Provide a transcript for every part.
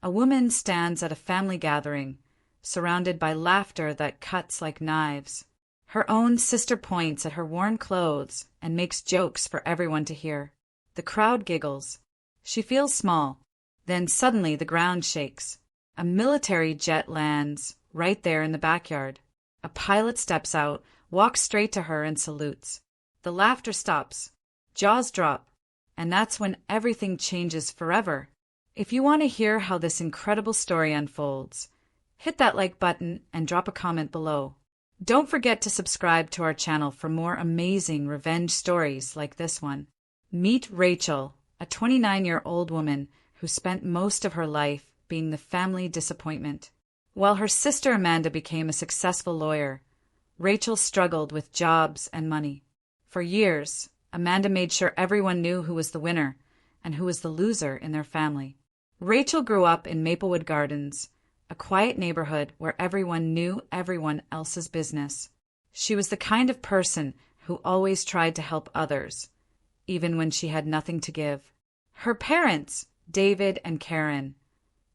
A woman stands at a family gathering, surrounded by laughter that cuts like knives. Her own sister points at her worn clothes and makes jokes for everyone to hear. The crowd giggles. She feels small. Then suddenly the ground shakes. A military jet lands right there in the backyard. A pilot steps out, walks straight to her and salutes. The laughter stops. Jaws drop. And that's when everything changes forever. If you want to hear how this incredible story unfolds, hit that like button and drop a comment below. Don't forget to subscribe to our channel for more amazing revenge stories like this one. Meet Rachel, a 29-year-old woman who spent most of her life being the family disappointment. While her sister Amanda became a successful lawyer, Rachel struggled with jobs and money. For years, Amanda made sure everyone knew who was the winner and who was the loser in their family. Rachel grew up in Maplewood Gardens, a quiet neighborhood where everyone knew everyone else's business. She was the kind of person who always tried to help others, even when she had nothing to give. Her parents, David and Karen,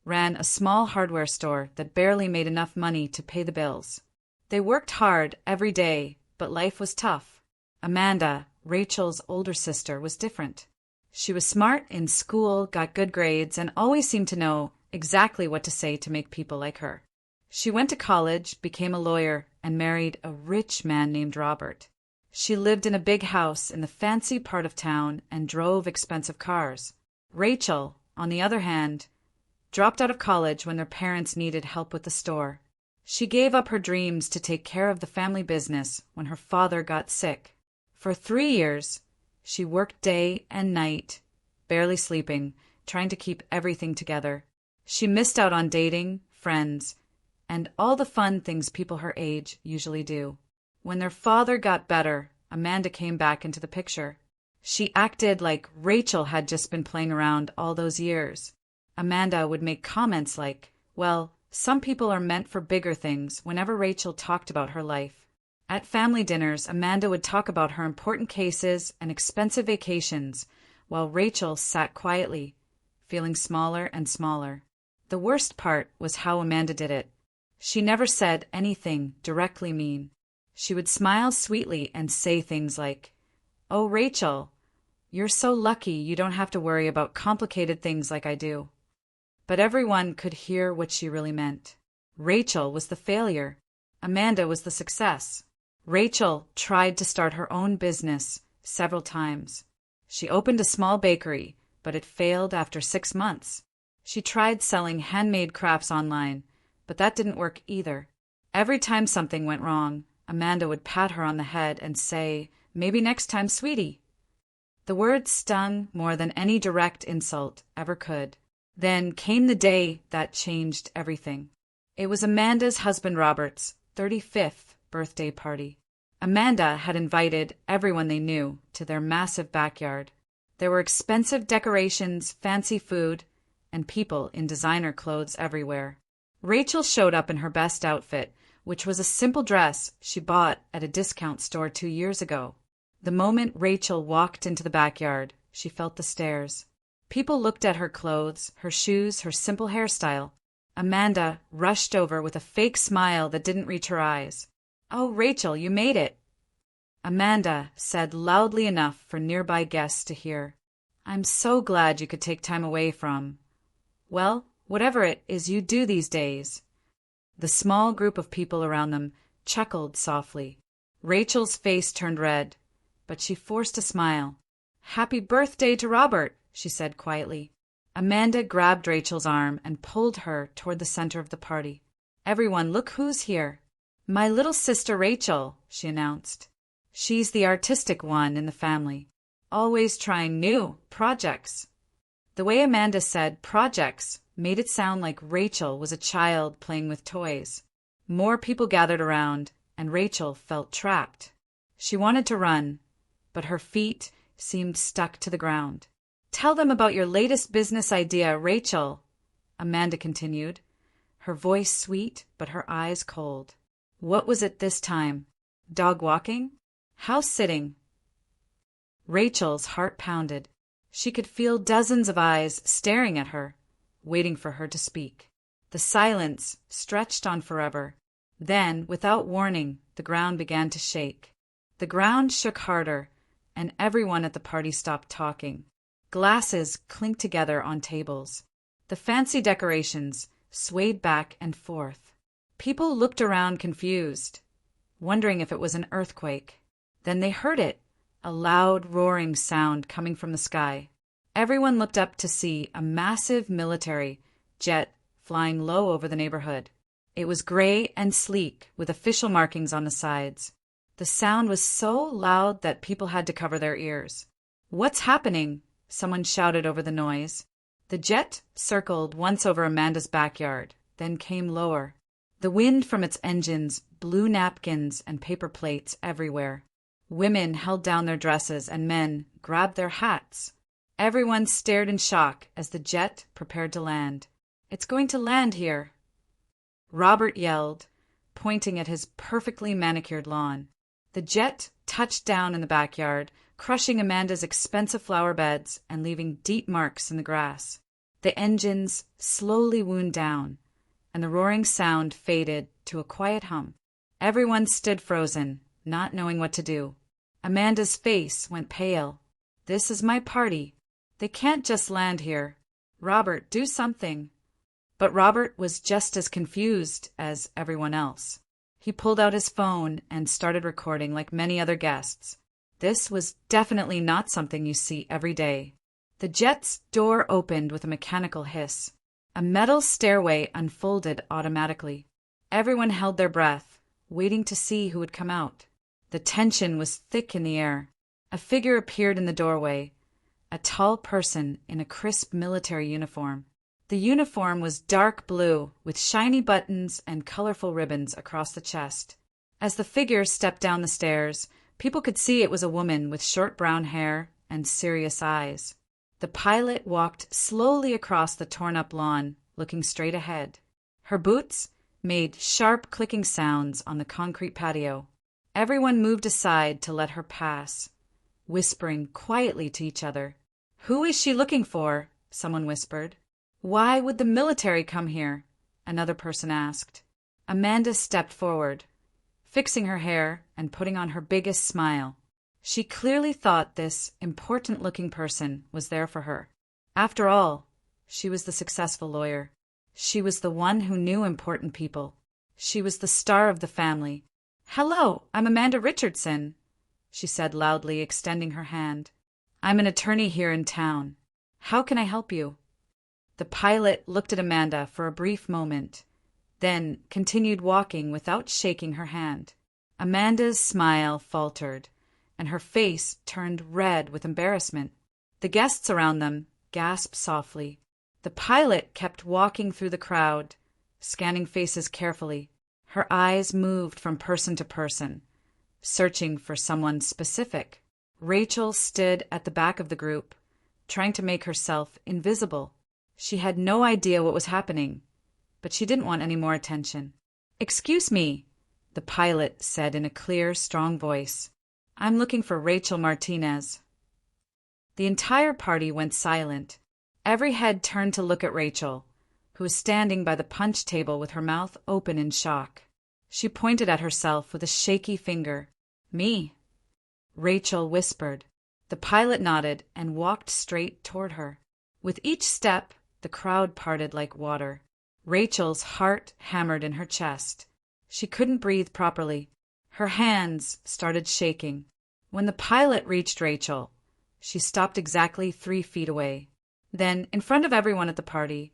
ran a small hardware store that barely made enough money to pay the bills. They worked hard every day, but life was tough. Amanda, Rachel's older sister, was different. She was smart in school, got good grades, and always seemed to know exactly what to say to make people like her. She went to college, became a lawyer, and married a rich man named Robert. She lived in a big house in the fancy part of town and drove expensive cars. Rachel, on the other hand, dropped out of college when their parents needed help with the store. She gave up her dreams to take care of the family business when her father got sick. For 3 years, she worked day and night, barely sleeping, trying to keep everything together. She missed out on dating, friends, and all the fun things people her age usually do. When their father got better, Amanda came back into the picture. She acted like Rachel had just been playing around all those years. Amanda would make comments like, "Well, some people are meant for bigger things," whenever Rachel talked about her life. At family dinners, Amanda would talk about her important cases and expensive vacations, while Rachel sat quietly, feeling smaller and smaller. The worst part was how Amanda did it. She never said anything directly mean. She would smile sweetly and say things like, "Oh, Rachel, you're so lucky you don't have to worry about complicated things like I do." But everyone could hear what she really meant. Rachel was the failure. Amanda was the success. Rachel tried to start her own business several times. She opened a small bakery, but it failed after 6 months. She tried selling handmade crafts online, but that didn't work either. Every time something went wrong, Amanda would pat her on the head and say, "Maybe next time, sweetie." The words stung more than any direct insult ever could. Then came the day that changed everything. It was Amanda's husband Robert's 35th birthday party. Amanda had invited everyone they knew to their massive backyard. There were expensive decorations, fancy food, and people in designer clothes everywhere. Rachel showed up in her best outfit, which was a simple dress she bought at a discount store 2 years ago. The moment Rachel walked into the backyard, she felt the stares. People looked at her clothes, her shoes, her simple hairstyle. Amanda rushed over with a fake smile that didn't reach her eyes. "Oh, Rachel, you made it," Amanda said loudly enough for nearby guests to hear. "I'm so glad you could take time away from, well, whatever it is you do these days." The small group of people around them chuckled softly. Rachel's face turned red, but she forced a smile. "Happy birthday to Robert," she said quietly. Amanda grabbed Rachel's arm and pulled her toward the center of the party. "Everyone, look who's here. My little sister Rachel," she announced. "She's the artistic one in the family, always trying new projects." The way Amanda said projects made it sound like Rachel was a child playing with toys. More people gathered around, and Rachel felt trapped. She wanted to run, but her feet seemed stuck to the ground. "Tell them about your latest business idea, Rachel," Amanda continued, her voice sweet but her eyes cold. What was it this time? Dog walking? House sitting? Rachel's heart pounded. She could feel dozens of eyes staring at her. waiting for her to speak. The silence stretched on forever. Then, without warning, the ground began to shake. The ground shook harder, and everyone at the party stopped talking. Glasses clinked together on tables. The fancy decorations swayed back and forth. People looked around confused, wondering if it was an earthquake. Then they heard it, a loud roaring sound coming from the sky. Everyone looked up to see a massive military jet flying low over the neighborhood. It was gray and sleek, with official markings on the sides. The sound was so loud that people had to cover their ears. "What's happening?" someone shouted over the noise. The jet circled once over Amanda's backyard, then came lower. The wind from its engines blew napkins and paper plates everywhere. Women held down their dresses and men grabbed their hats. Everyone stared in shock as the jet prepared to land. "It's going to land here," Robert yelled, pointing at his perfectly manicured lawn. The jet touched down in the backyard, crushing Amanda's expensive flower beds and leaving deep marks in the grass. The engines slowly wound down, and the roaring sound faded to a quiet hum. Everyone stood frozen, not knowing what to do. Amanda's face went pale. "This is my party. They can't just land here. Robert, do something." But Robert was just as confused as everyone else. He pulled out his phone and started recording like many other guests. This was definitely not something you see every day. The jet's door opened with a mechanical hiss. A metal stairway unfolded automatically. Everyone held their breath, waiting to see who would come out. The tension was thick in the air. A figure appeared in the doorway, a tall person in a crisp military uniform. The uniform was dark blue, with shiny buttons and colorful ribbons across the chest. As the figure stepped down the stairs, people could see it was a woman with short brown hair and serious eyes. The pilot walked slowly across the torn-up lawn, looking straight ahead. Her boots made sharp clicking sounds on the concrete patio. Everyone moved aside to let her pass, whispering quietly to each other. "Who is she looking for?" someone whispered. "Why would the military come here?" another person asked. Amanda stepped forward, fixing her hair and putting on her biggest smile. She clearly thought this important-looking person was there for her. After all, she was the successful lawyer. She was the one who knew important people. She was the star of the family. "Hello, I'm Amanda Richardson," she said loudly, extending her hand. "I'm an attorney here in town. How can I help you?" The pilot looked at Amanda for a brief moment, then continued walking without shaking her hand. Amanda's smile faltered, and her face turned red with embarrassment. The guests around them gasped softly. The pilot kept walking through the crowd, scanning faces carefully. Her eyes moved from person to person, searching for someone specific. Rachel stood at the back of the group, trying to make herself invisible. She had no idea what was happening, but she didn't want any more attention. "Excuse me," the pilot said in a clear, strong voice. "I'm looking for Rachel Martinez." The entire party went silent. Every head turned to look at Rachel, who was standing by the punch table with her mouth open in shock. She pointed at herself with a shaky finger. "Me," Rachel whispered. The pilot nodded and walked straight toward her. With each step, the crowd parted like water. Rachel's heart hammered in her chest. She couldn't breathe properly. Her hands started shaking. When the pilot reached Rachel, she stopped exactly 3 feet away. Then, in front of everyone at the party,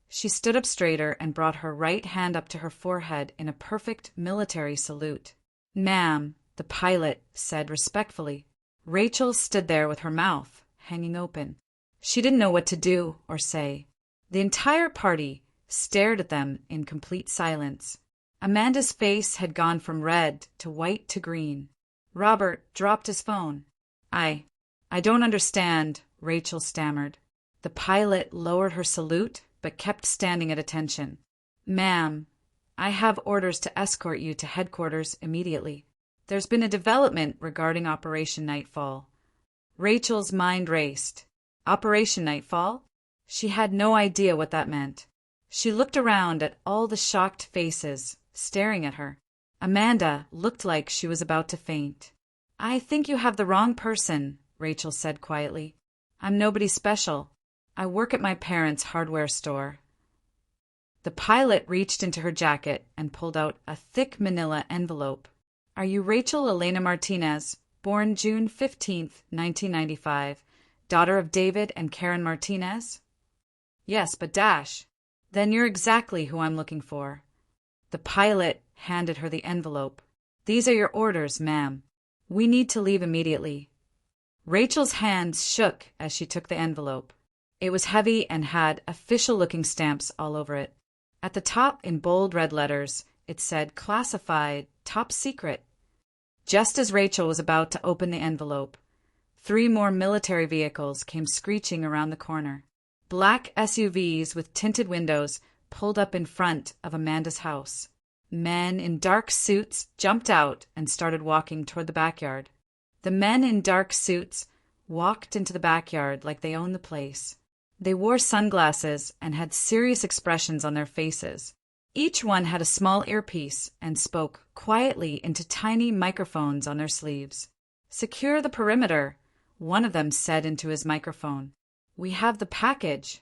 she stood up straighter and brought her right hand up to her forehead in a perfect military salute. "Ma'am," the pilot said respectfully. Rachel stood there with her mouth hanging open. She didn't know what to do or say. The entire party stared at them in complete silence. Amanda's face had gone from red to white to green. Robert dropped his phone. I don't understand," Rachel stammered. The pilot lowered her salute but kept standing at attention. "Ma'am, I have orders to escort you to headquarters immediately. There's been a development regarding Operation Nightfall." Rachel's mind raced. Operation Nightfall? She had no idea what that meant. She looked around at all the shocked faces staring at her. Amanda looked like she was about to faint. "I think you have the wrong person," Rachel said quietly. "I'm nobody special. I work at my parents' hardware store." The pilot reached into her jacket and pulled out a thick manila envelope. "Are you Rachel Elena Martinez, born June 15th, 1995, daughter of David and Karen Martinez?" "Yes, but dash." "Then you're exactly who I'm looking for." The pilot handed her the envelope. "These are your orders, ma'am. We need to leave immediately." Rachel's hands shook as she took the envelope. It was heavy and had official-looking stamps all over it. At the top, in bold red letters, it said "Classified, Top Secret." Just as Rachel was about to open the envelope, 3 more military vehicles came screeching around the corner. Black SUVs with tinted windows pulled up in front of Amanda's house. Men in dark suits jumped out and started walking toward the backyard. The men in dark suits walked into the backyard like they owned the place. They wore sunglasses and had serious expressions on their faces. Each one had a small earpiece and spoke quietly into tiny microphones on their sleeves. "Secure the perimeter," one of them said into his microphone. "We have the package."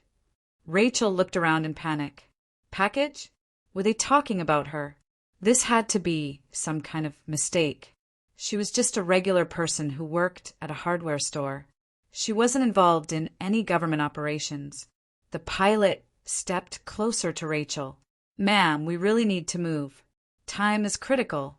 Rachel looked around in panic. Package? Were they talking about her? This had to be some kind of mistake. She was just a regular person who worked at a hardware store. She wasn't involved in any government operations. The pilot stepped closer to Rachel. "Ma'am, we really need to move. Time is critical."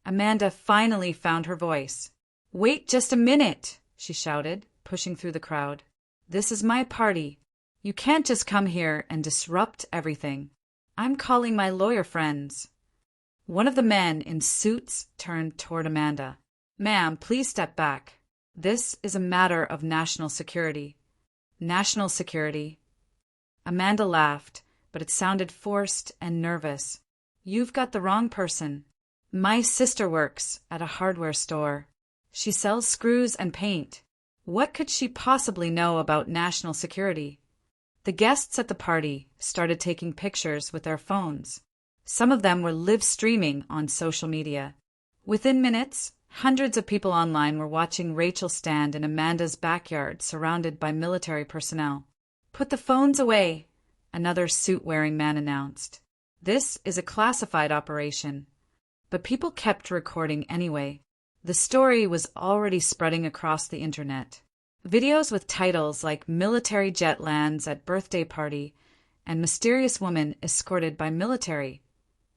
Amanda finally found her voice. "Wait just a minute," she shouted, pushing through the crowd. "This is my party. You can't just come here and disrupt everything. I'm calling my lawyer friends." One of the men in suits turned toward Amanda. "Ma'am, please step back. This is a matter of national security." "National security?" Amanda laughed, but it sounded forced and nervous. "You've got the wrong person. My sister works at a hardware store. She sells screws and paint. What could she possibly know about national security?" The guests at the party started taking pictures with their phones. Some of them were live streaming on social media. Within minutes, hundreds of people online were watching Rachel stand in Amanda's backyard surrounded by military personnel. "Put the phones away," another suit-wearing man announced. "This is a classified operation." But people kept recording anyway. The story was already spreading across the internet. Videos with titles like "Military Jet Lands at Birthday Party" and "Mysterious Woman Escorted by Military"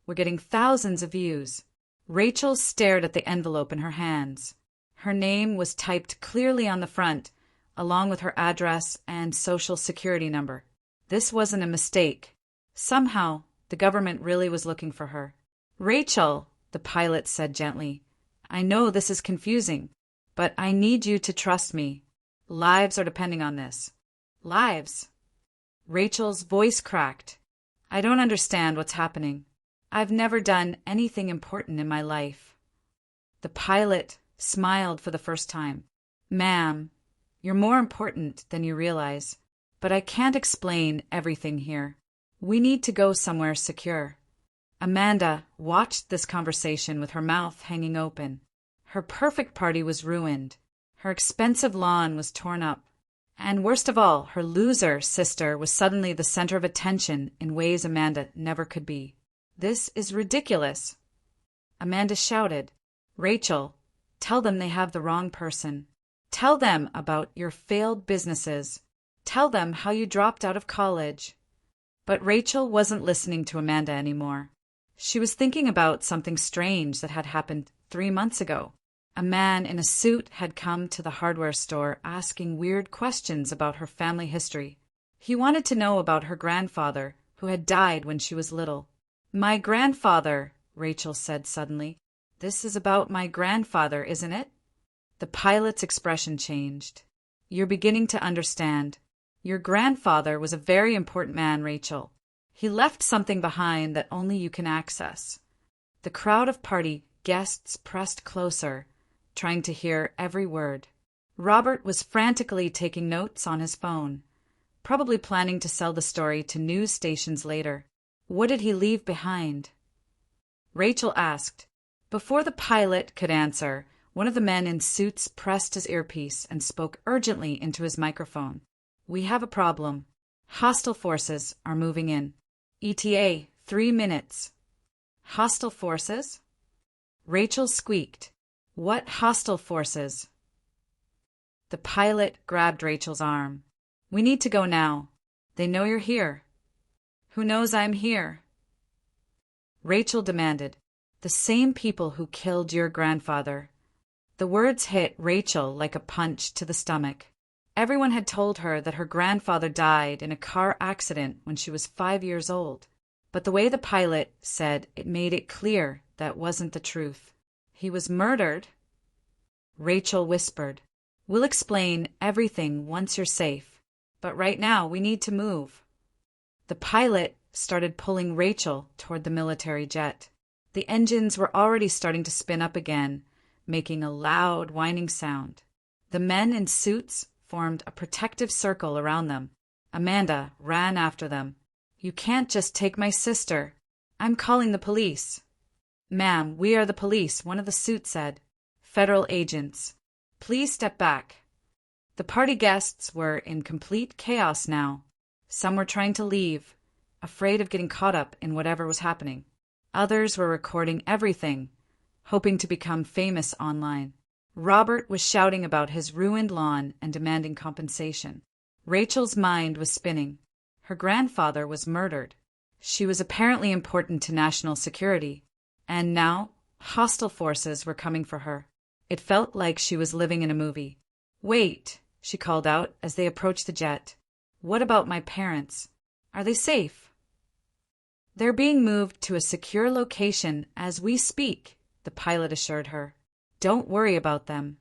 were getting thousands of views. Rachel stared at the envelope in her hands. Her name was typed clearly on the front, along with her address and social security number. This wasn't a mistake. Somehow, the government really was looking for her. "Rachel," the pilot said gently, "I know this is confusing, but I need you to trust me. Lives are depending on this." "Lives?" Rachel's voice cracked. "I don't understand what's happening. I've never done anything important in my life." The pilot smiled for the first time. "Ma'am, you're more important than you realize, but I can't explain everything here. We need to go somewhere secure." Amanda watched this conversation with her mouth hanging open. Her perfect party was ruined. Her expensive lawn was torn up. And worst of all, her loser sister was suddenly the center of attention in ways Amanda never could be. "This is ridiculous." Amanda shouted, "Rachel, tell them they have the wrong person. Tell them about your failed businesses. Tell them how you dropped out of college." But Rachel wasn't listening to Amanda anymore. She was thinking about something strange that had happened 3 months ago. A man in a suit had come to the hardware store asking weird questions about her family history. He wanted to know about her grandfather, who had died when she was little. "My grandfather," Rachel said suddenly. "This is about my grandfather, isn't it?" The pilot's expression changed. "You're beginning to understand. Your grandfather was a very important man, Rachel. He left something behind that only you can access." The crowd of party guests pressed closer, trying to hear every word. Robert was frantically taking notes on his phone. probably planning to sell the story to news stations later. What did he leave behind? Rachel asked. Before the pilot could answer, one of the men in suits pressed his earpiece and spoke urgently into his microphone. We have a problem. Hostile forces are moving in. ETA, 3 minutes. Hostile forces? Rachel squeaked. What hostile forces? The pilot grabbed Rachel's arm. We need to go now. They know you're here. Who knows I'm here? Rachel demanded. The same people who killed your grandfather. The words hit Rachel like a punch to the stomach. Everyone had told her that her grandfather died in a car accident when she was 5 years old. But the way the pilot said it made it clear that wasn't the truth. He was murdered. Rachel whispered. We'll explain everything once you're safe. But right now we need to move. The pilot started pulling Rachel toward the military jet. The engines were already starting to spin up again, making a loud whining sound. The men in suits formed a protective circle around them. Amanda ran after them. You can't just take my sister. I'm calling the police. Ma'am, we are the police, one of the suits said. Federal agents. Please step back. The party guests were in complete chaos now. Some were trying to leave, afraid of getting caught up in whatever was happening. Others were recording everything, hoping to become famous online. Robert was shouting about his ruined lawn and demanding compensation. Rachel's mind was spinning. Her grandfather was murdered. She was apparently important to national security. And now, hostile forces were coming for her. It felt like she was living in a movie. Wait, she called out as they approached the jet. What about my parents? Are they safe? They're being moved to a secure location as we speak, the pilot assured her. Don't worry about them.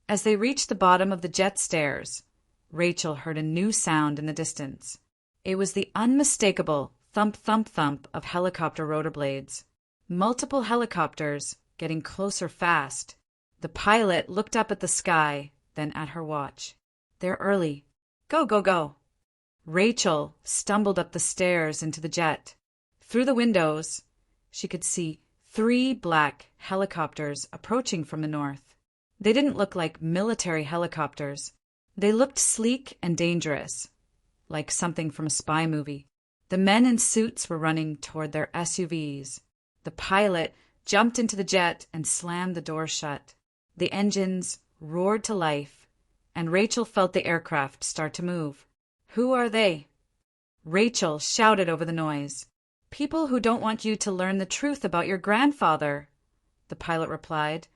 As they reached the bottom of the jet stairs, Rachel heard a new sound in the distance. It was the unmistakable thump, thump, thump of helicopter rotor blades. Multiple helicopters getting closer fast. The pilot looked up at the sky, then at her watch. They're early. Go, go, go. Rachel stumbled up the stairs into the jet. Through the windows, she could see 3 black helicopters approaching from the north. They didn't look like military helicopters. They looked sleek and dangerous, like something from a spy movie. The men in suits were running toward their SUVs. The pilot jumped into the jet and slammed the door shut. The engines roared to life, and Rachel felt the aircraft start to move. Who are they? Rachel shouted over the noise. People who don't want you to learn the truth about your grandfather, the pilot replied,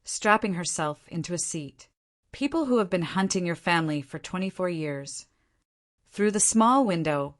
strapping herself into a seat. People who have been hunting your family for 24 years. Through the small window,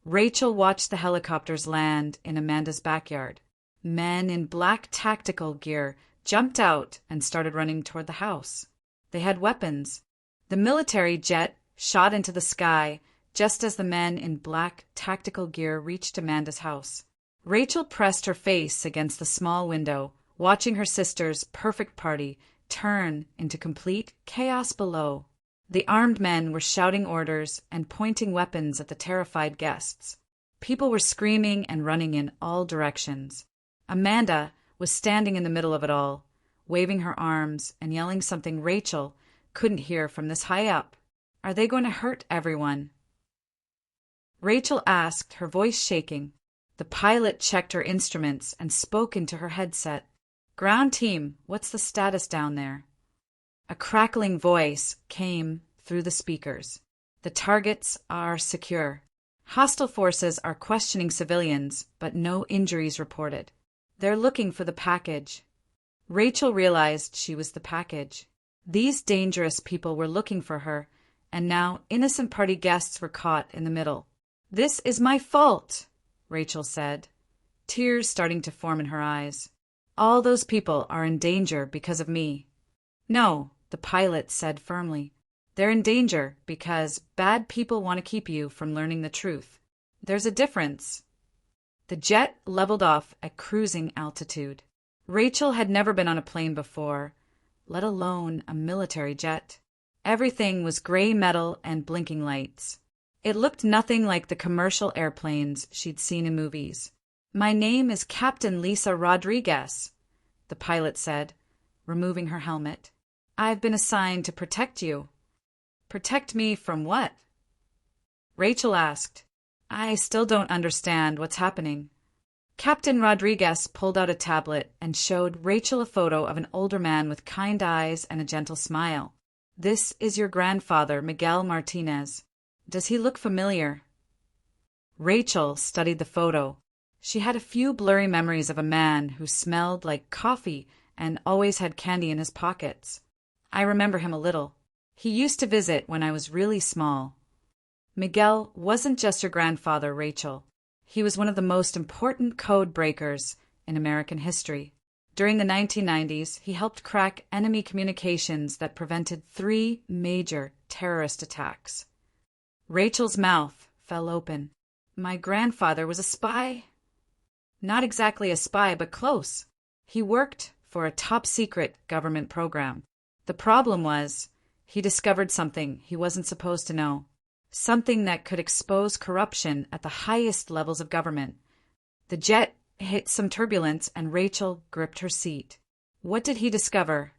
Rachel watched the helicopters land in Amanda's backyard. Men in black tactical gear jumped out and started running toward the house. They had weapons. The military jet shot into the sky just as the men in black tactical gear reached Amanda's house. Rachel pressed her face against the small window, watching her sister's perfect party turn into complete chaos below. The armed men were shouting orders and pointing weapons at the terrified guests. People were screaming and running in all directions. Amanda was standing in the middle of it all, waving her arms and yelling something Rachel couldn't hear from this high up. Are they going to hurt everyone? Rachel asked, her voice shaking. The pilot checked her instruments and spoke into her headset. Ground team, what's the status down there? A crackling voice came through the speakers. The targets are secure. Hostile forces are questioning civilians, but no injuries reported. They're looking for the package. Rachel realized she was the package. These dangerous people were looking for her, and now innocent party guests were caught in the middle. This is my fault, Rachel said, tears starting to form in her eyes. All those people are in danger because of me. No, the pilot said firmly. They're in danger because bad people want to keep you from learning the truth. There's a difference. The jet leveled off at cruising altitude. Rachel had never been on a plane before, let alone a military jet. Everything was gray metal and blinking lights. It looked nothing like the commercial airplanes she'd seen in movies. "My name is Captain Lisa Rodriguez," the pilot said, removing her helmet. "I've been assigned to protect you." "Protect me from what?" Rachel asked. "I still don't understand what's happening." Captain Rodriguez pulled out a tablet and showed Rachel a photo of an older man with kind eyes and a gentle smile. "This is your grandfather, Miguel Martinez. Does he look familiar?" Rachel studied the photo. She had a few blurry memories of a man who smelled like coffee and always had candy in his pockets. "I remember him a little. He used to visit when I was really small." "Miguel wasn't just your grandfather, Rachel. He was one of the most important code breakers in American history. During the 1990s, he helped crack enemy communications that prevented 3 major terrorist attacks." Rachel's mouth fell open. "My grandfather was a spy?" "Not exactly a spy, but close. He worked for a top-secret government program. The problem was, he discovered something he wasn't supposed to know. Something that could expose corruption at the highest levels of government." The jet hit some turbulence and Rachel gripped her seat. "What did he discover?"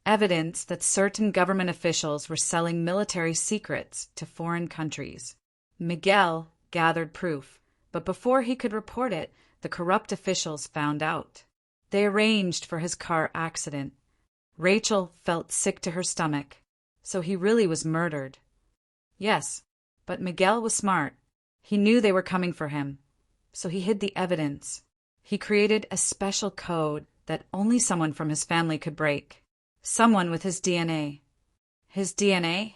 "Evidence that certain government officials were selling military secrets to foreign countries. Miguel gathered proof, but before he could report it, the corrupt officials found out. They arranged for his car accident." Rachel felt sick to her stomach. "So he really was murdered?" "Yes, but Miguel was smart. He knew they were coming for him, so he hid the evidence. He created a special code that only someone from his family could break. Someone with his DNA." "His DNA?"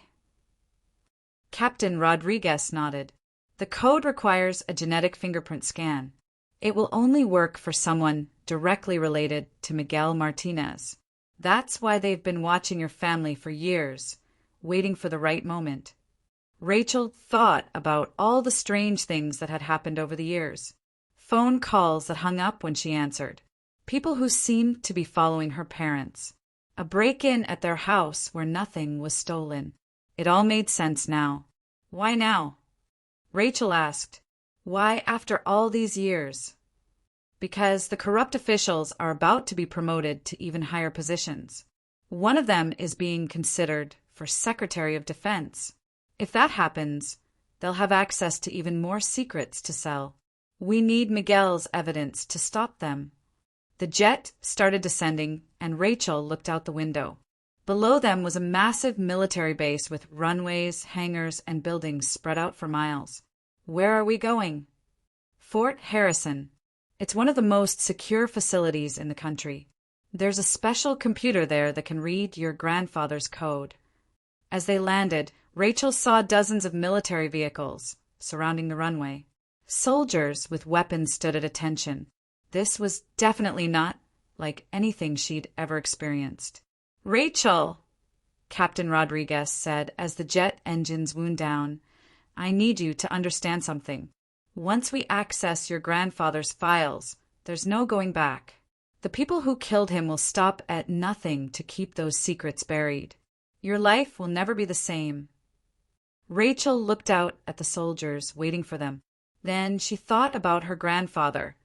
Captain Rodriguez nodded. "The code requires a genetic fingerprint scan. It will only work for someone directly related to Miguel Martinez. That's why they've been watching your family for years, waiting for the right moment." Rachel thought about all the strange things that had happened over the years. Phone calls that hung up when she answered. People who seemed to be following her parents. A break-in at their house where nothing was stolen. It all made sense now. "Why now?" Rachel asked. "Why after all these years?" "Because the corrupt officials are about to be promoted to even higher positions. One of them is being considered for Secretary of Defense. If that happens, they'll have access to even more secrets to sell. We need Miguel's evidence to stop them." The jet started descending, and Rachel looked out the window. Below them was a massive military base with runways, hangars, and buildings spread out for miles. "Where are we going?" "Fort Harrison. It's one of the most secure facilities in the country. There's a special computer there that can read your grandfather's code." As they landed, Rachel saw dozens of military vehicles surrounding the runway. Soldiers with weapons stood at attention. This was definitely not like anything she'd ever experienced. "Rachel," Captain Rodriguez said as the jet engines wound down, "I need you to understand something. Once we access your grandfather's files, there's no going back. The people who killed him will stop at nothing to keep those secrets buried. Your life will never be the same." Rachel looked out at the soldiers waiting for them. Then she thought about her grandfather,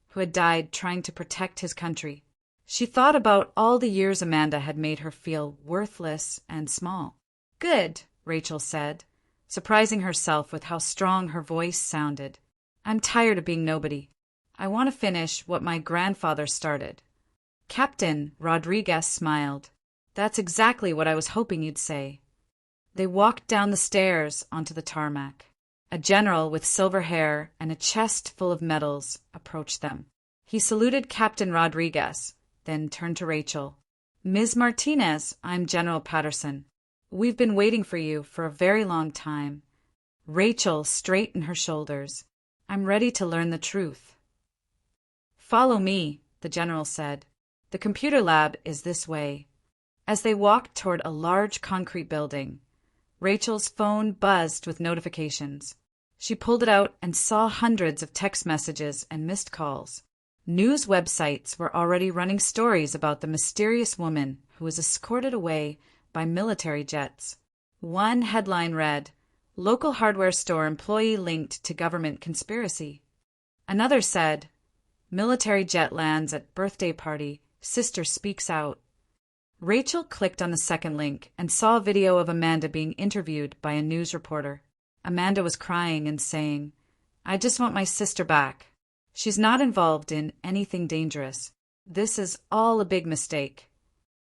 who had died trying to protect his country. She thought about all the years Amanda had made her feel worthless and small. "Good," Rachel said, surprising herself with how strong her voice sounded. "I'm tired of being nobody. I want to finish what my grandfather started." Captain Rodriguez smiled. "That's exactly what I was hoping you'd say." They walked down the stairs onto the tarmac. A general with silver hair and a chest full of medals approached them. He saluted Captain Rodriguez, then turned to Rachel. "Ms. Martinez, I'm General Patterson. We've been waiting for you for a very long time." Rachel straightened her shoulders. "I'm ready to learn the truth." "Follow me," the general said. "The computer lab is this way." As they walked toward a large concrete building, Rachel's phone buzzed with notifications. She pulled it out and saw hundreds of text messages and missed calls. News websites were already running stories about the mysterious woman who was escorted away by military jets. One headline read, Local hardware store employee linked to government conspiracy. Another said, military jet lands at birthday party, sister speaks out. Rachel clicked on the second link and saw a video of Amanda being interviewed by a news reporter. Amanda was crying and saying, I just want my sister back. She's not involved in anything dangerous. This is all a big mistake.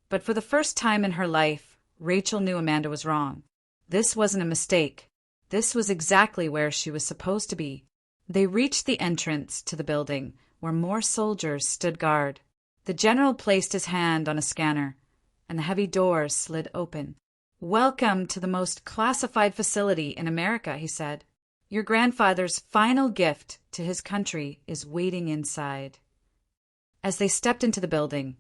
But for the first time in her life, Rachel knew Amanda was wrong. This wasn't a mistake. This was exactly where she was supposed to be. They reached the entrance to the building, where more soldiers stood guard. The general placed his hand on a scanner, and the heavy doors slid open. Welcome to the most classified facility in America, he said. Your grandfather's final gift to his country is waiting inside. As they stepped into the building,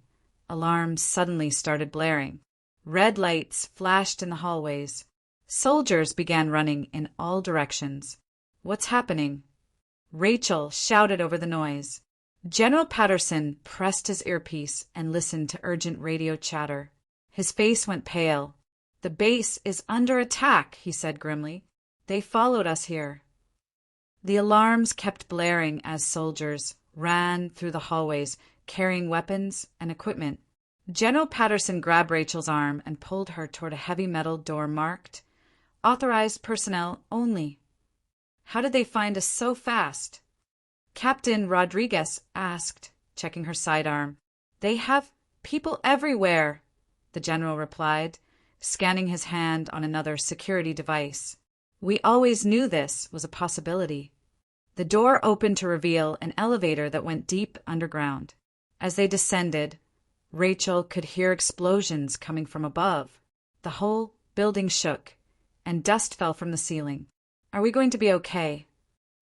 alarms suddenly started blaring. Red lights flashed in the hallways. Soldiers began running in all directions. What's happening? Rachel shouted over the noise. General Patterson pressed his earpiece and listened to urgent radio chatter. His face went pale. The base is under attack, he said grimly. They followed us here. The alarms kept blaring as soldiers ran through the hallways, carrying weapons and equipment. General Patterson grabbed Rachel's arm and pulled her toward a heavy metal door marked, Authorized personnel only. How did they find us so fast? Captain Rodriguez asked, checking her sidearm. They have people everywhere, the general replied, scanning his hand on another security device. We always knew this was a possibility. The door opened to reveal an elevator that went deep underground. As they descended, Rachel could hear explosions coming from above. The whole building shook, and dust fell from the ceiling. Are we going to be okay?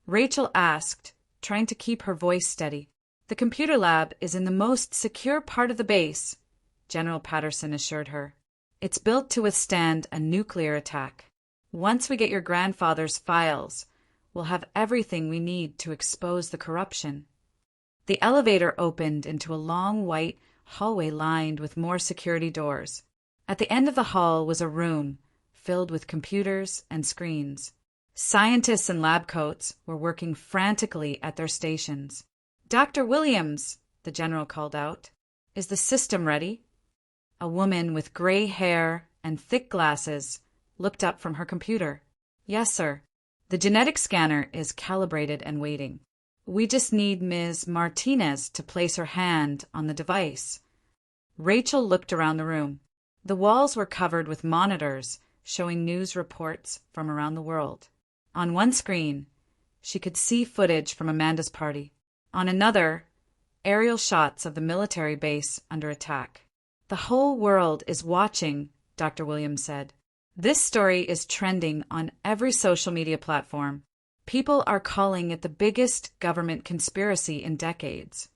Rachel asked, trying to keep her voice steady. The computer lab is in the most secure part of the base, General Patterson assured her. It's built to withstand a nuclear attack. Once we get your grandfather's files, we'll have everything we need to expose the corruption. The elevator opened into a long white hallway lined with more security doors. At the end of the hall was a room filled with computers and screens. Scientists in lab coats were working frantically at their stations. Dr. Williams, the general called out, is the system ready? A woman with gray hair and thick glasses looked up from her computer. Yes, sir. The genetic scanner is calibrated and waiting. We just need Ms. Martinez to place her hand on the device. Rachel looked around the room. The walls were covered with monitors showing news reports from around the world. On one screen, she could see footage from Amanda's party. On another, aerial shots of the military base under attack. The whole world is watching, Dr. Williams said. This story is trending on every social media platform. People are calling it the biggest government conspiracy in decades.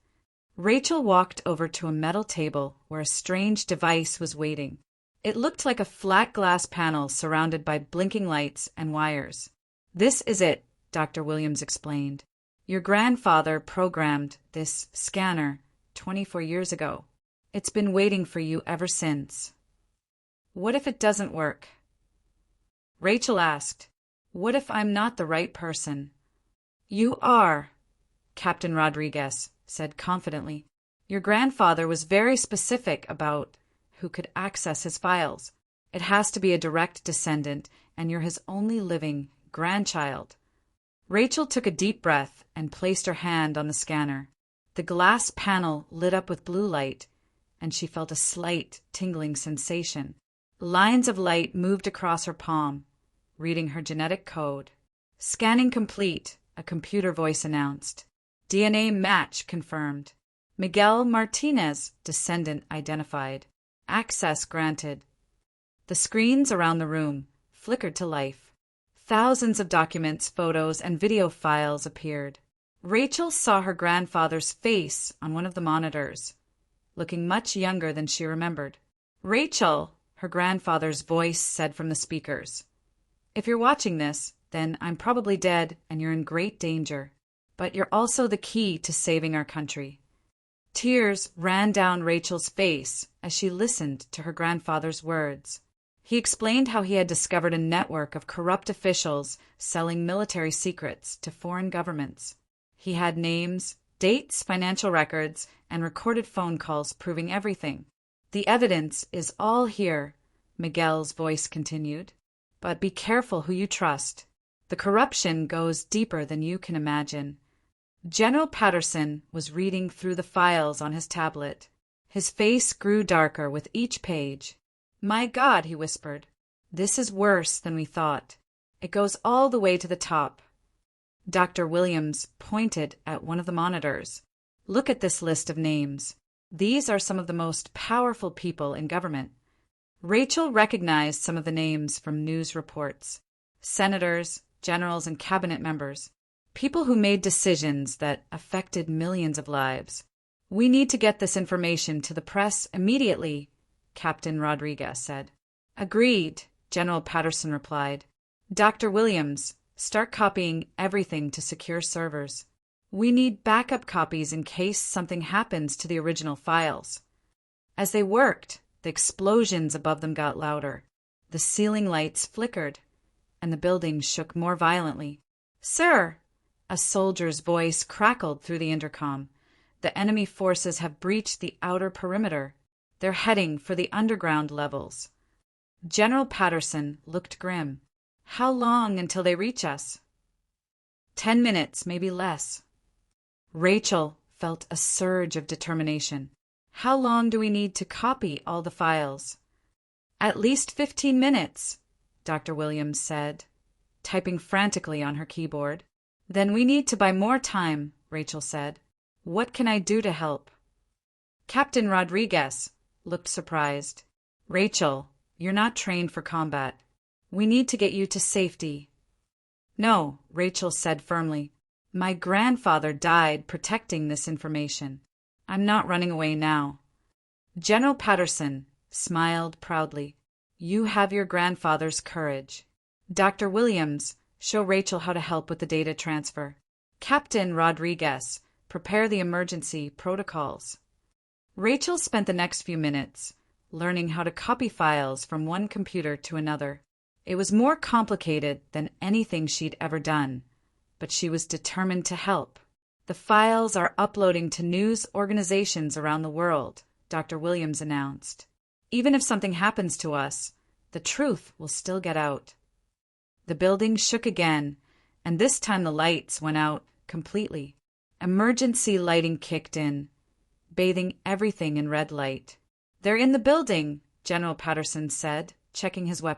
Rachel walked over to a metal table where a strange device was waiting. It looked like a flat glass panel surrounded by blinking lights and wires. This is it, Dr. Williams explained. Your grandfather programmed this scanner 24 years ago. It's been waiting for you ever since. What if it doesn't work? Rachel asked, what if I'm not the right person? You are, Captain Rodriguez said confidently. Your grandfather was very specific about who could access his files. It has to be a direct descendant, and you're his only living grandchild. Rachel took a deep breath and placed her hand on the scanner. The glass panel lit up with blue light, and she felt a slight tingling sensation. Lines of light moved across her palm, reading her genetic code. Scanning complete, a computer voice announced. DNA match confirmed. Miguel Martinez, descendant identified. Access granted. The screens around the room flickered to life. Thousands of documents, photos, and video files appeared. Rachel saw her grandfather's face on one of the monitors, looking much younger than she remembered. Rachel, her grandfather's voice said from the speakers. If you're watching this, then I'm probably dead and you're in great danger. But you're also the key to saving our country. Tears ran down Rachel's face as she listened to her grandfather's words. He explained how he had discovered a network of corrupt officials selling military secrets to foreign governments. He had names, dates, financial records, and recorded phone calls proving everything. The evidence is all here, Miguel's voice continued. But be careful who you trust. The corruption goes deeper than you can imagine. General Patterson was reading through the files on his tablet. His face grew darker with each page. "My God," he whispered. "This is worse than we thought. It goes all the way to the top." Dr. Williams pointed at one of the monitors. "Look at this list of names. These are some of the most powerful people in government." Rachel recognized some of the names from news reports. Senators, generals, and cabinet members. People who made decisions that affected millions of lives. "We need to get this information to the press immediately," Captain Rodriguez said. "Agreed," General Patterson replied. "Dr. Williams, start copying everything to secure servers. We need backup copies in case something happens to the original files." As they worked, the explosions above them got louder. The ceiling lights flickered, and the building shook more violently. "Sir!" A soldier's voice crackled through the intercom. "The enemy forces have breached the outer perimeter. They're heading for the underground levels." General Patterson looked grim. "How long until they reach us?" 10 minutes, maybe less." Rachel felt a surge of determination. "How long do we need to copy all the files?" "At least 15 minutes," Dr. Williams said, typing frantically on her keyboard. "Then we need to buy more time," Rachel said. "What can I do to help?" Captain Rodriguez looked surprised. "Rachel, you're not trained for combat. We need to get you to safety." "No," Rachel said firmly. "My grandfather died protecting this information. I'm not running away now." General Patterson smiled proudly. "You have your grandfather's courage." Dr. Williams, show Rachel how to help with the data transfer. Captain Rodriguez, prepare the emergency protocols. Rachel spent the next few minutes learning how to copy files from one computer to another. It was more complicated than anything she'd ever done, but she was determined to help. "The files are uploading to news organizations around the world," Dr. Williams announced. "Even if something happens to us, the truth will still get out." The building shook again, and this time the lights went out completely. Emergency lighting kicked in, bathing everything in red light. "They're in the building," General Patterson said, checking his weapon.